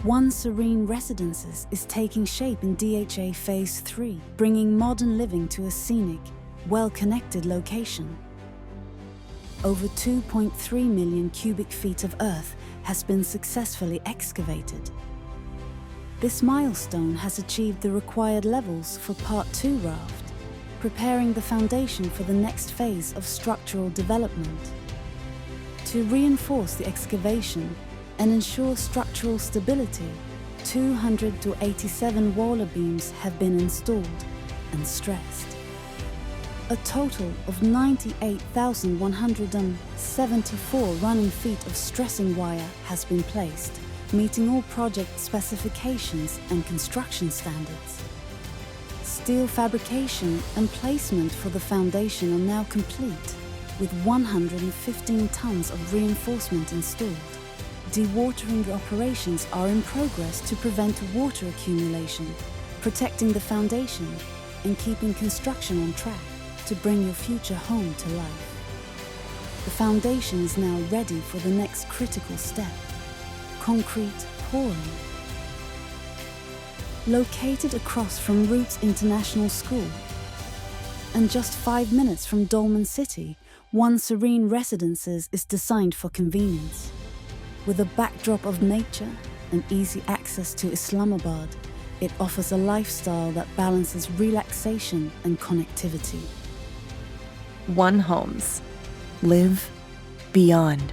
One Serene Residences is taking shape in DHA Phase 3, bringing modern living to a scenic, well-connected location. Over 2.3 million cubic feet of earth has been successfully excavated. This milestone has achieved the required levels for Part 2 raft, preparing the foundation for the next phase of structural development. To reinforce the excavation and ensure structural stability, 287 waler beams have been installed and stressed. A total of 98,174 running feet of stressing wire has been placed, meeting all project specifications and construction standards. Steel fabrication and placement for the foundation are now complete, with 115 tons of reinforcement installed. Dewatering operations are in progress to prevent water accumulation, protecting the foundation and keeping construction on track to bring your future home to life. The foundation is now ready for the next critical step: concrete pouring. Located across from Roots International School and just 5 minutes from Dolmen City, One Serene Residences is designed for convenience. With a backdrop of nature and easy access to Islamabad, it offers a lifestyle that balances relaxation and connectivity. One Homes. Live beyond.